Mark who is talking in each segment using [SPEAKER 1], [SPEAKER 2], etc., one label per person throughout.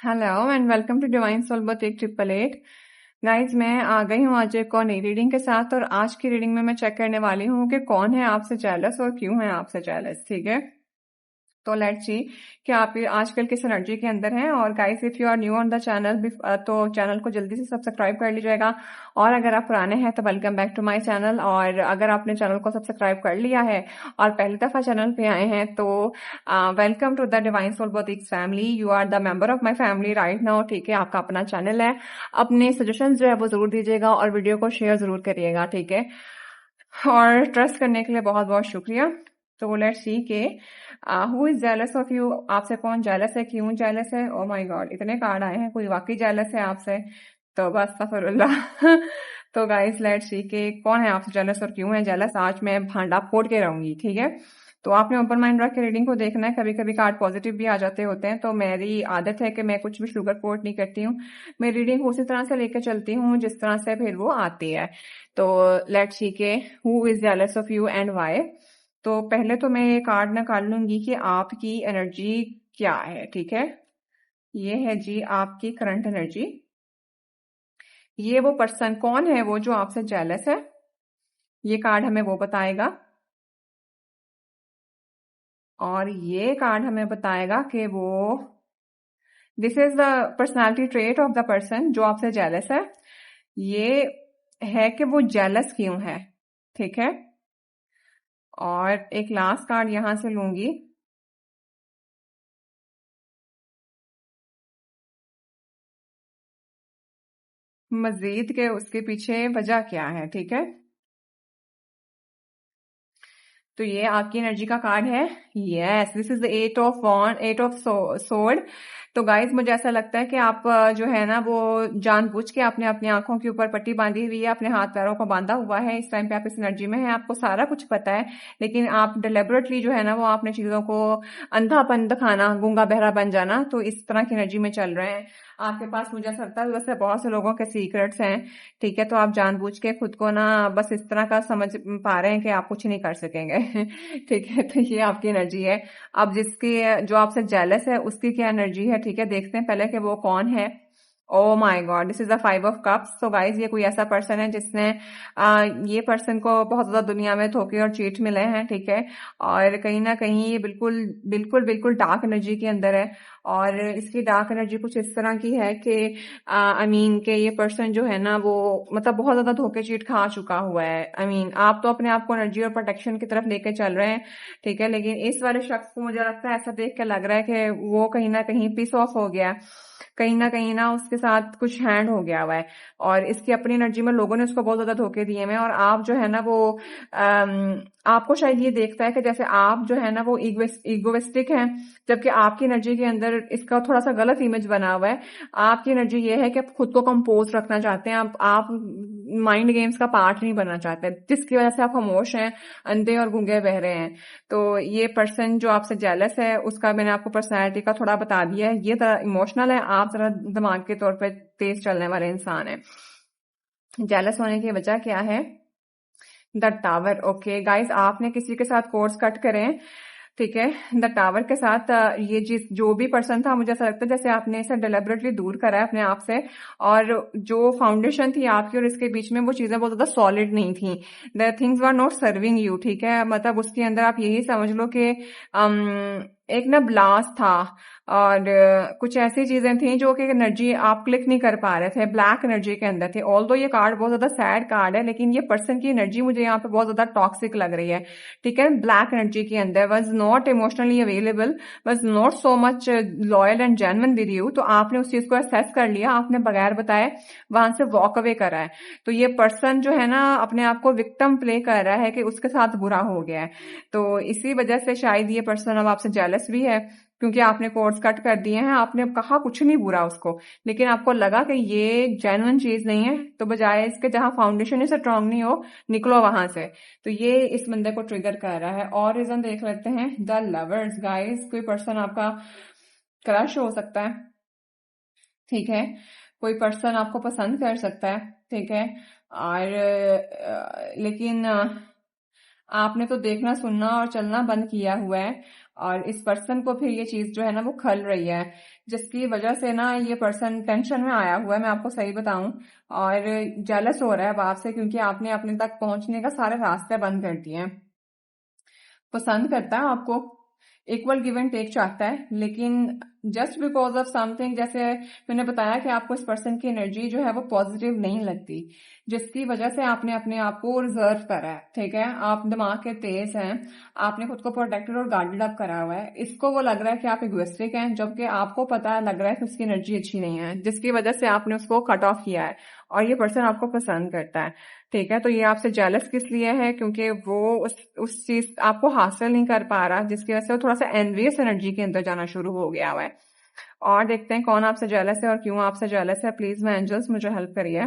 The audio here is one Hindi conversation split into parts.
[SPEAKER 1] Hello and welcome to divine soul boutique 888। Guys, मैं आ गई हूँ आज एक और नई रीडिंग के साथ। और आज की रीडिंग में मैं चेक करने वाली हूँ कि कौन है आपसे जेलस और क्यों है आपसे जेलस। ठीक है, तो लेट्स सी कि आप ये आजकल किस एनर्जी के अंदर हैं। और guys, if you are new on the channel तो चैनल को जल्दी से सब्सक्राइब कर लीजिएगा। और अगर आप पुराने हैं तो welcome back to my channel. और अगर आपने चैनल को सब्सक्राइब कर लिया है और पहली दफा चैनल पे आए हैं तो welcome to the divine soul boutique family. You are the member of my family right now. ठीक है, आपका अपना चैनल है। अपने सजेशन जो है वो जरूर दीजिएगा और वीडियो को शेयर जरूर करिएगा। ठीक है, और ट्रस्ट करने के लिए बहुत बहुत शुक्रिया। तो लेट्स सी के who is jealous of you. आपसे कौन जेलस है, क्यों जेलस है। ओ माय गॉड, इतने कार्ड आए हैं, कोई वाकई जेलस है आपसे। तो बस अस्तगफुरुल्लाह। तो गाइस, लेट्स सी के कौन है आपसे जेलस और क्यों है जेलस। आज मैं भांडा फोड़ के रहूंगी। ठीक है, तो आपने ओपन माइंड रख के रीडिंग को देखना है। कभी कभी कार्ड पॉजिटिव भी आ जाते होते हैं, तो मेरी आदत है कि मैं कुछ भी शुगर कोट नहीं करती हूँ। मैं रीडिंग उसी तरह से लेकर चलती हूँ जिस तरह से फिर वो आती है। तो लेट्स सी के who is jealous of you and why. तो पहले तो मैं ये कार्ड निकाल लूंगी कि आपकी एनर्जी क्या है। ठीक है, ये है जी आपकी करंट एनर्जी। ये वो पर्सन कौन है वो जो आपसे जेलस है, ये कार्ड हमें वो बताएगा। और ये कार्ड हमें बताएगा कि वो this is the personality trait of the person जो आपसे जेलस है। ये है कि वो जेलस क्यों है। ठीक है, और एक लास्ट कार्ड यहां से लूंगी। मजीद के उसके पीछे वजह क्या है। ठीक है, तो ये आपकी एनर्जी का कार्ड है। Yes, this is the eight of sword. तो गाइज, मुझे ऐसा लगता है कि आप जो है ना वो जानबूझ के आपने अपनी आंखों के ऊपर पट्टी बांधी हुई है, अपने हाथ पैरों को बांधा हुआ है। इस टाइम पे आप इस एनर्जी में हैं, आपको सारा कुछ पता है, लेकिन आप डिलिबरेटली जो है ना वो आपने चीजों को अंधापन दिखाना, गूंगा बहरा बन जाना, तो इस तरह की एनर्जी में चल रहे हैं आपके पास। मुझे ऐसा लगता है वैसे बहुत से लोगों के सीक्रेट्स हैं। ठीक है, तो आप जानबूझ के खुद को ना बस इस तरह का समझ पा रहे हैं कि आप कुछ नहीं कर सकेंगे। ठीक है, तो ये आपकी एनर्जी है। अब जिसकी जो आपसे जेलस है उसकी क्या एनर्जी है। ठीक है, देखते हैं पहले कि वो कौन है। Oh my God, this is the 5 of cups. तो गाइज, ये कोई ऐसा पर्सन है जिसने ये पर्सन को बहुत ज्यादा दुनिया में धोखे और चीट मिले हैं। ठीक है, और कहीं ना कहीं ये बिल्कुल बिल्कुल बिल्कुल डार्क एनर्जी के अंदर है। और इसकी डार्क एनर्जी कुछ इस तरह की है कि आई मीन के ये पर्सन जो है ना वो मतलब बहुत ज्यादा धोखे चीट खा चुका हुआ है। आई मीन आप तो अपने आप को एनर्जी और प्रोटेक्शन की तरफ लेके चल रहे हैं। ठीक है, लेकिन इस वाले शख्स को मुझे लगता है, ऐसा देख के लग रहा है कि वो कहीं ना कहीं पीस ऑफ हो गया, कहीं ना उसके साथ कुछ हैंड हो गया हुआ है। और इसकी अपनी एनर्जी में लोगों ने उसको बहुत ज्यादा धोखे दिए हैं। और आप जो है ना वो आपको शायद ये देखता है कि जैसे आप जो है ना वो इगोइस्टिक हैं, जबकि आपकी एनर्जी के अंदर इसका थोड़ा सा गलत इमेज बना हुआ है। आपकी एनर्जी ये है कि आप खुद को कंपोज रखना चाहते हैं, आप माइंड गेम्स का पार्ट नहीं बनना चाहते, जिसकी वजह से आप खामोश हैं, अंधे और गूंगे बह रहे हैं। तो ये पर्सन जो आपसे जेलस है उसका मैंने आपको पर्सनैलिटी का थोड़ा बता दिया है। ये जरा इमोशनल है, आप जरा दिमाग के तौर पर तेज चलने वाले इंसान है। जेलस होने की वजह क्या है। The tower. ओके गाइस, आपने किसी के साथ कोर्स कट करें। ठीक है, द टावर के साथ ये जो भी पर्सन था, मुझे ऐसा लगता है जैसे आपने इसे डिलिबरेटली दूर करा है अपने आप से। और जो फाउंडेशन थी आपकी और इसके बीच में वो चीजें बहुत ज्यादा सॉलिड नहीं थी। The things were not serving you. ठीक है, मतलब उसके अंदर आप यही समझ लो कि एक ना ब्लास्ट था। और कुछ ऐसी चीजें थी जो कि एनर्जी आप क्लिक नहीं कर पा रहे थे, ब्लैक एनर्जी के अंदर थे। ऑल्दो ये कार्ड बहुत ज्यादा सैड कार्ड है, लेकिन ये पर्सन की एनर्जी मुझे यहाँ पे बहुत ज्यादा टॉक्सिक लग रही है। ठीक है, ब्लैक एनर्जी के अंदर was not emotionally available, was not so much loyal and genuine with you. तो आपने उस चीज को असेस कर लिया, आपने बगैर बताए वहां से वॉक अवे करा है। तो ये पर्सन जो है ना अपने आप को विक्टिम प्ले कर रहा है कि उसके साथ बुरा हो गया है। तो इसी वजह से शायद ये पर्सन अब आपसे जेलस भी है, क्योंकि आपने कोर्स कट कर दिए हैं। आपने कहा कुछ नहीं बुरा उसको, लेकिन आपको लगा कि ये जेन्युइन चीज नहीं है, तो बजाय इसके जहां फाउंडेशन ही स्ट्रांग नहीं हो, निकलो वहां से। तो ये इस बंदे को ट्रिगर कर रहा है। और रीजन देख लेते हैं। The lovers. गाइस, कोई पर्सन आपका क्रश हो सकता है। ठीक है, कोई पर्सन आपको पसंद कर सकता है। ठीक है, और लेकिन आपने तो देखना सुनना और चलना बंद किया हुआ है। और इस पर्सन को फिर ये चीज जो है ना वो खल रही है, जिसकी वजह से ना ये पर्सन टेंशन में आया हुआ है, मैं आपको सही बताऊं। और जेलस हो रहा है अब आपसे, क्योंकि आपने अपने तक पहुंचने का सारे रास्ते बंद कर दिए हैं। पसंद करता है आपको, इक्वल गिव एंड टेक चाहता है, लेकिन जस्ट बिकॉज ऑफ समथिंग, जैसे मैंने बताया कि आपको इस पर्सन की एनर्जी जो है वो पॉजिटिव नहीं लगती, जिसकी वजह से आपने अपने आप को रिजर्व करा है। ठीक है, आप दिमाग के तेज हैं, आपने खुद को प्रोटेक्टेड और गार्डेड अप करा हुआ है। इसको वो लग रहा है कि आप इगोइस्टिक हैं, जबकि आपको पता है, लग रहा है कि उसकी एनर्जी अच्छी नहीं है, जिसकी वजह से आपने उसको कट ऑफ किया है। और ये पर्सन आपको पसंद करता है। ठीक है, तो ये आपसे जेलस किस लिए है? क्योंकि वो उस चीज आपको हासिल नहीं कर पा रहा, जिसकी वजह से वो थोड़ा सा एनवियस एनर्जी के अंदर जाना शुरू हो गया हुआ है। और देखते हैं कौन आपसे जेलस है और क्यों आपसे जेलस है। प्लीज मैं एंजल्स मुझे हेल्प करिए।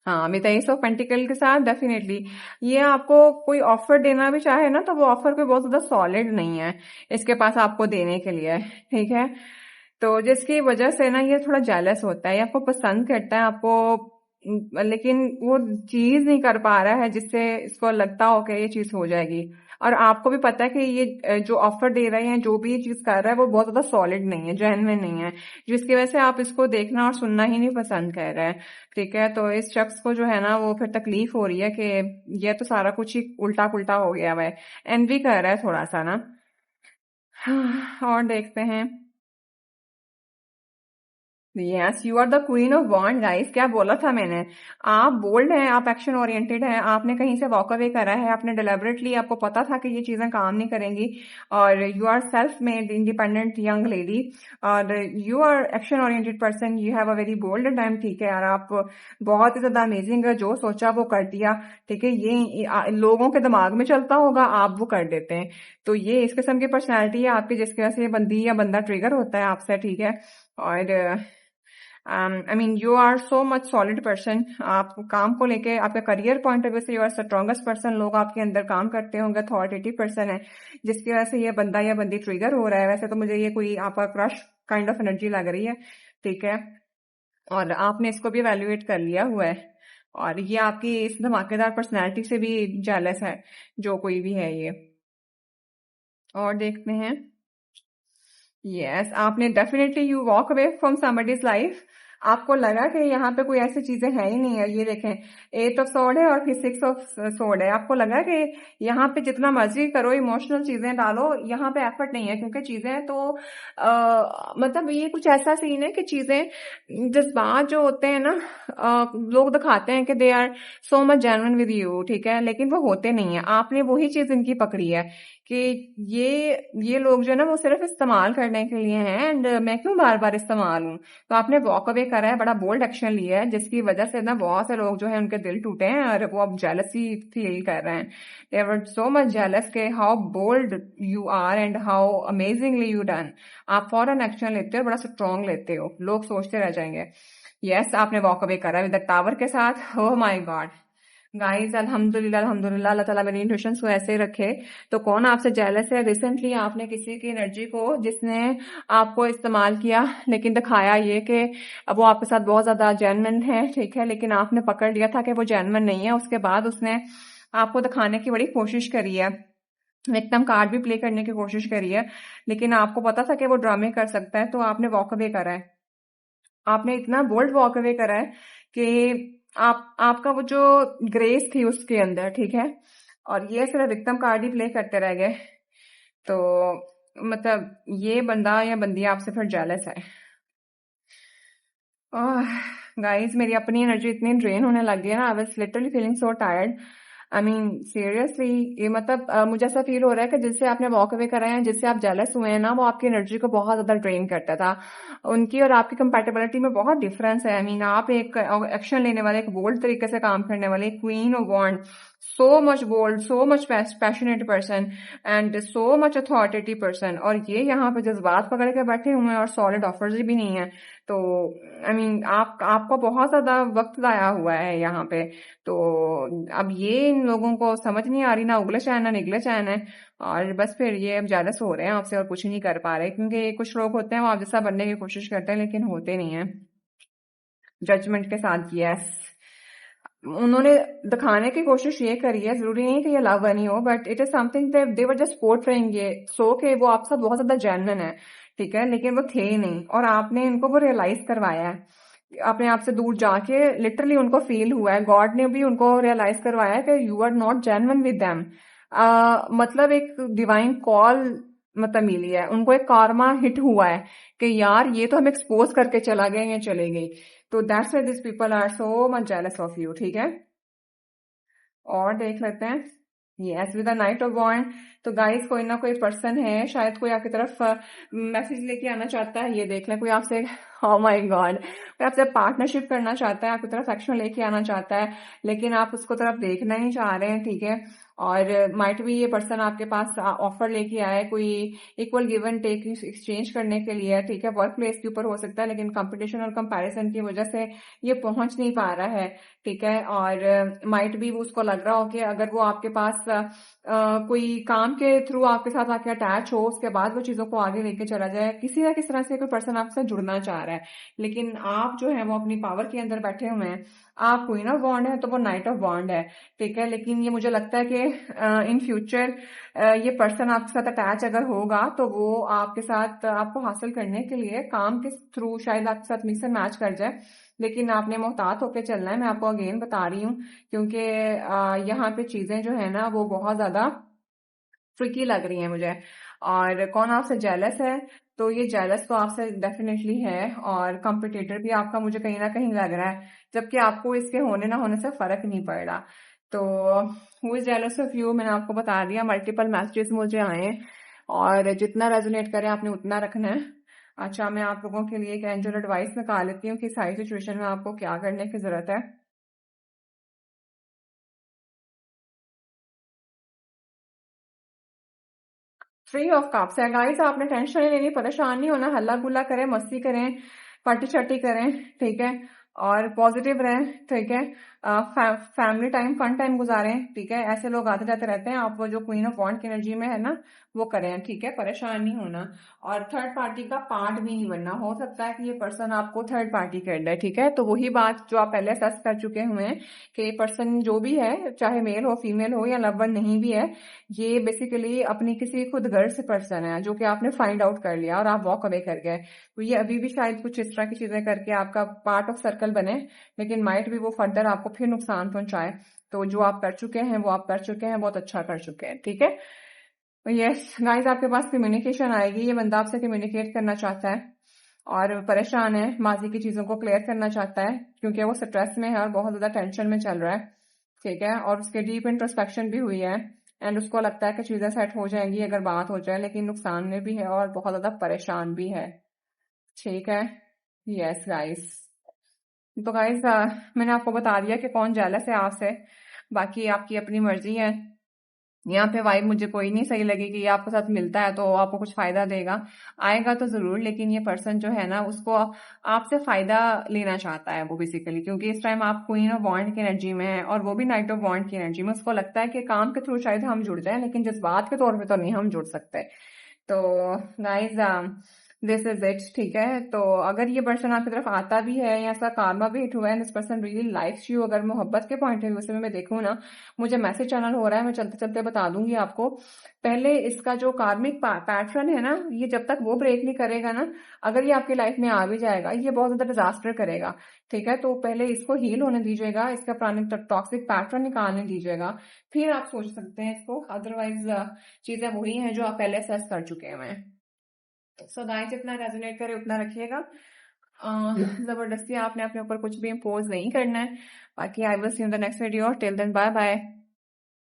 [SPEAKER 1] हाँ, विद एस ऑफ पेंटिकल के साथ डेफिनेटली ये आपको कोई ऑफर देना भी चाहे ना, तो वो ऑफर कोई बहुत ज्यादा सॉलिड नहीं है इसके पास आपको देने के लिए। ठीक है, तो जिसकी वजह से ना ये थोड़ा जेलस होता है, ये आपको पसंद करता है आपको, लेकिन वो चीज नहीं कर पा रहा है जिससे इसको लगता हो कि ये चीज हो जाएगी। और आपको भी पता है कि ये जो ऑफर दे रहे हैं, जो भी ये चीज कर रहा है, वो बहुत ज्यादा सॉलिड नहीं है, जेन्युइन नहीं है, जिसकी वजह से आप इसको देखना और सुनना ही नहीं पसंद कर रहे हैं। ठीक है, तो इस शख्स को जो है ना वो फिर तकलीफ हो रही है कि ये तो सारा कुछ ही उल्टा पुल्टा हो गया हुआ है, एनवी कर रहा है थोड़ा सा ना। और देखते हैं। Yes, you are the queen of wand guys. क्या बोला था मैंने? आप बोल्ड हैं, आप एक्शन ओरिएंटेड हैं, आपने कहीं से वॉक अवे करा है, आपने डिलिबरेटली, आपको पता था कि ये चीजें काम नहीं करेंगी। और you are self made independent young lady, और you are action oriented person, you have a very bold time. ठीक है, और आप बहुत ही ज्यादा अमेजिंग है, जो सोचा वो कर दिया। ठीक है, ये लोगों के दिमाग में चलता होगा, आप वो कर देते हैं। तो ये इस किस्म की पर्सनैलिटी है आपकी, जिसकी वजह से ये बंदी या बंदा ट्रिगर होता है आपसे। ठीक है, और I mean you are so much solid person. आप काम को लेके, आपके करियर पॉइंट ऑफ व्यू से यू आर स्ट्रॉन्गेस्ट पर्सन। लोग आपके अंदर काम करते होंगे, अथॉरिटेटिव पर्सन है, जिसकी वजह से ये बंदा या बंदी ट्रिगर हो रहा है। वैसे तो मुझे ये कोई आपका क्रश काइंड ऑफ एनर्जी लग रही है। ठीक है, और आपने इसको भी एवेल्युएट कर लिया हुआ है, और ये आपकी इस धमाकेदार पर्सनैलिटी से भी जेलस है, जो कोई भी है ये। और देखते हैं। यस, आपने definitely you walk away from somebody's life. आपको लगा कि यहाँ पे कोई ऐसी चीजें है ही नहीं है। ये देखें, 8 ऑफ सोर्ड है और फिर 6 ऑफ सोर्ड है। आपको लगा कि यहाँ पे जितना मर्जी करो, इमोशनल चीजें डालो, यहाँ पे एफर्ट नहीं है, क्योंकि चीजें तो मतलब ये कुछ ऐसा सीन है कि चीजें, जज्बात जो होते हैं ना, लोग दिखाते हैं कि they are so much genuine with you. ठीक है, लेकिन वो होते नहीं है। आपने वही चीज इनकी पकड़ी है कि ये लोग जो है ना वो सिर्फ इस्तेमाल करने के लिए हैं, एंड मैं क्यों बार बार इस्तेमाल हूँ। तो आपने वॉक अवे करा है, बड़ा बोल्ड एक्शन लिया है, जिसकी वजह से ना बहुत से लोग जो है उनके दिल टूटे हैं, और वो अब जेलसी फील कर रहे हैं। They were so much jealous के how bold you are and how amazingly you done. आप फॉरन एक्शन लेते हो, बड़ा स्ट्रॉन्ग लेते हो, लोग सोचते रह जाएंगे। यस, आपने वॉक अवे करा विद द टावर के साथ। ओह माय गॉड गाइस, अल्हम्दुलिल्लाह अल्हम्दुलिल्लाह, अल्लाह ताला मेरी इंट्यूशंस को ऐसे ही रखे। तो कौन आपसे जेलस है? रिसेंटली आपने किसी की एनर्जी को, जिसने आपको इस्तेमाल किया, लेकिन दिखाया ये कि अब वो आपके साथ बहुत ज्यादा जेन्युइन है। ठीक है, लेकिन आपने पकड़ लिया था कि वो जेन्युइन नहीं है। उसके बाद उसने आपको दिखाने की बड़ी कोशिश करी है, विक्टिम कार्ड भी प्ले करने की कोशिश करी है, लेकिन आपको पता था कि वो ड्रामे कर सकता है, तो आपने वॉक अवे करा है। आपने इतना बोल्ड वॉक अवे करा है कि आपका वो जो ग्रेस थी उसके अंदर। ठीक है, और ये सिर्फ विक्टिम कार्ड ही प्ले करते रह गए। तो मतलब ये बंदा या बंदी आपसे फिर जेलस है। गाइस, मेरी अपनी एनर्जी इतनी ड्रेन होने लग गई है ना, I was literally feeling so tired. I mean seriously, ये मतलब मुझे ऐसा फील हो रहा है कि जिससे आपने वॉक अवे करा है, जिससे आप जेलस हुए हैं ना, वो आपकी एनर्जी को बहुत ज्यादा ड्रेन करता था। उनकी और आपकी कंपैटिबिलिटी में बहुत डिफरेंस है। आई मीन आप एक एक्शन लेने वाले, एक बोल्ड तरीके से काम करने वाले, queen of wand, so much bold, so much passionate person, and so much authoritative person, और ये यहाँ पे जज्बात पकड़ के बैठे हुए हैं और सॉलिड ऑफर्स भी नहीं है। तो आई मीन आपको बहुत ज्यादा वक्त लाया हुआ है यहाँ पे। तो अब ये इन लोगों को समझ नहीं आ रही, ना उगले चैन ना निगले चैन है, और बस फिर ये अब जेलस हो रहे हैं आपसे और कुछ नहीं कर पा रहे, क्योंकि कुछ लोग होते हैं वो आप जैसा बनने की कोशिश करते हैं, लेकिन होते नहीं है। जजमेंट के साथ, यस। उन्होंने दिखाने की कोशिश ये करी है, जरूरी नहीं कि ये लव बनी हो, but it is something that they were just portraying ये सो के वो आपके साथ बहुत ज्यादा जेन्युइन है, ठीक है, लेकिन वो थे ही नहीं, और आपने इनको वो रियलाइज करवाया है अपने आप से दूर जाके, लिटरली उनको फील हुआ है, गॉड ने भी उनको रियलाइज करवाया है कि you are not genuine with them. मतलब एक डिवाइन कॉल मतलब मिली है उनको, एक कार्मा हिट हुआ है कि यार ये तो हम एक्सपोज करके चला गए, या चले गई। तो that's why this people are so much jealous of you, ठीक है। और देख लेते हैं, yes with the knight of wand. तो गाइस कोई ना कोई पर्सन है, शायद कोई आपकी तरफ मैसेज लेके आना चाहता है, ये देख लें, कोई आपसे oh माय गॉड, कोई आपसे पार्टनरशिप करना चाहता है, आपकी तरफ एक्शन लेके आना चाहता है, लेकिन आप उसको तरफ देखना ही चाह रहे हैं, ठीक है। और माइट भी ये पर्सन आपके पास ऑफर लेके आए, कोई equal give and take exchange करने के लिए, ठीक है, वर्क प्लेस के ऊपर हो सकता है, लेकिन कंपटीशन और कंपैरिजन की वजह से ये पहुंच नहीं पा रहा है, ठीक है। और माइट भी वो उसको लग रहा हो कि अगर वो आपके पास कोई काम के थ्रू आपके साथ आके अटैच हो, उसके बाद वो चीजों को आगे लेके चला जाए, किसी ना किसी तरह से कोई पर्सन आपसे जुड़ना चाह रहा है, लेकिन आप जो है वो अपनी पावर के अंदर बैठे हुए हैं। आप कोई ना बॉन्ड है तो वो नाइट ऑफ बॉन्ड है, ठीक है, लेकिन ये मुझे लगता है कि इन फ्यूचर ये पर्सन आपके साथ अटैच अगर होगा तो वो आपके साथ आपको हासिल करने के लिए काम के थ्रू शायद आपके साथ मिक्स एंड मैच कर जाए, लेकिन आपने मोहतात होकर चलना है, मैं आपको अगेन बता रही हूँ, क्योंकि यहाँ पे चीजें जो है ना वो बहुत ज्यादा ट्रिकी लग रही है मुझे। और कौन आपसे जेलस है, तो ये जेलस तो आपसे डेफिनेटली है, और कॉम्पिटिटर भी आपका मुझे कहीं ना कहीं लग रहा है, जबकि आपको इसके होने ना होने से फर्क नहीं पड़ रहा। तो who is jealous of you, मैंने आपको बता दिया, मल्टीपल मैसेजेस मुझे आए, और जितना रेजोनेट करे आपने उतना रखना है। अच्छा, मैं आप लोगों के लिए एक एंजल एडवाइस निकाल लेती हूँ कि सारी सिचुएशन में आपको क्या करने की जरूरत है। फ्री ऑफ कप्स है गाइस, आपने टेंशन नहीं लेनी, परेशान नहीं होना, हल्ला गुल्ला करें, मस्ती करें, पार्टी शार्टी करें, ठीक है, और पॉजिटिव रहें, ठीक है। फैमिली टाइम, फन टाइम गुजारें, ठीक है, ऐसे लोग आते जाते रहते हैं, आप वो जो क्वीन ऑफ वॉन्ड की एनर्जी में है ना वो करें, ठीक है, परेशान नहीं होना। और थर्ड पार्टी का पार्ट भी नहीं बनना, हो सकता है कि ये पर्सन आपको थर्ड पार्टी कर दे, ठीक है, तो वही बात जो आप पहले असेस कर चुके हुए हैं कि ये पर्सन जो भी है, चाहे मेल हो फीमेल हो या लव वन नहीं भी है, ये बेसिकली अपनी किसी खुद गर्ज से पर्सन है जो कि आपने फाइंड आउट कर लिया और आप वॉक अवे कर गए, तो ये अभी भी शायद कुछ इस तरह की चीजें करके आपका पार्ट ऑफ सर्कल बने, लेकिन माइट भी वो फर्दर आपको फिर नुकसान पहुंचाए। तो जो आप कर चुके हैं वो आप कर चुके हैं, बहुत अच्छा कर चुके हैं, ठीक है। तो यस गाइस, आपके पास कम्युनिकेशन आएगी, ये बंदा आपसे कम्युनिकेट करना चाहता है और परेशान है, माजी की चीजों को क्लियर करना चाहता है, क्योंकि वो स्ट्रेस में है और बहुत ज्यादा टेंशन में चल रहा है, ठीक है, और उसके डीप इंट्रोस्पेक्शन भी हुई है, एंड उसको लगता है कि चीजें सेट हो जाएंगी अगर बात हो जाए, लेकिन नुकसान में भी है और बहुत ज्यादा परेशान भी है, ठीक है। यस गाइस, तो गाइस मैंने आपको बता दिया कि कौन जेलस है आपसे, बाकी आपकी अपनी मर्जी है। यहाँ पे वाइब मुझे कोई नहीं सही लगी कि ये आपके साथ मिलता है तो आपको कुछ फायदा देगा, आएगा तो जरूर, लेकिन ये पर्सन जो है ना उसको आपसे फायदा लेना चाहता है वो बेसिकली, क्योंकि इस टाइम आप क्वीन ऑफ वॉन्ड की एनर्जी में है और वो भी नाइट ऑफ वॉन्ड की एनर्जी में, उसको लगता है कि काम के थ्रू शायद हम जुड़ जाए, लेकिन जज्बात के तौर पे तो नहीं हम जुड़ सकते। तो गाइज दिस इज इट, ठीक है, तो अगर ये पर्सन आपकी तरफ आता भी है या ऐसा कार्मा भी हिट हुआ है, this person really likes you, अगर मोहब्बत के पॉइंट ऑफ व्यू से मैं देखूँ ना, मुझे मैसेज चैनल हो रहा है, मैं चलते चलते बता दूंगी आपको। पहले इसका जो कार्मिक पैटर्न है ना, ये जब तक वो ब्रेक नहीं करेगा ना, अगर ये आपकी लाइफ में आ भी जाएगा, ये बहुत ज्यादा डिजास्टर करेगा, ठीक है, तो पहले इसको हील होने दीजिएगा, इसका पुराने टॉक्सिक पैटर्न निकालने दीजिएगा, फिर आप सोच सकते हैं इसको, अदरवाइज चीजें वही हैं जो आप पहले सर्च कर चुके हैं। सो गाइस, जितना रेजोनेट करे उतना रखिएगा, जबरदस्ती आपने अपने ऊपर कुछ भी इम्पोज नहीं करना है। बाकी I will see you in the next video, till then bye bye.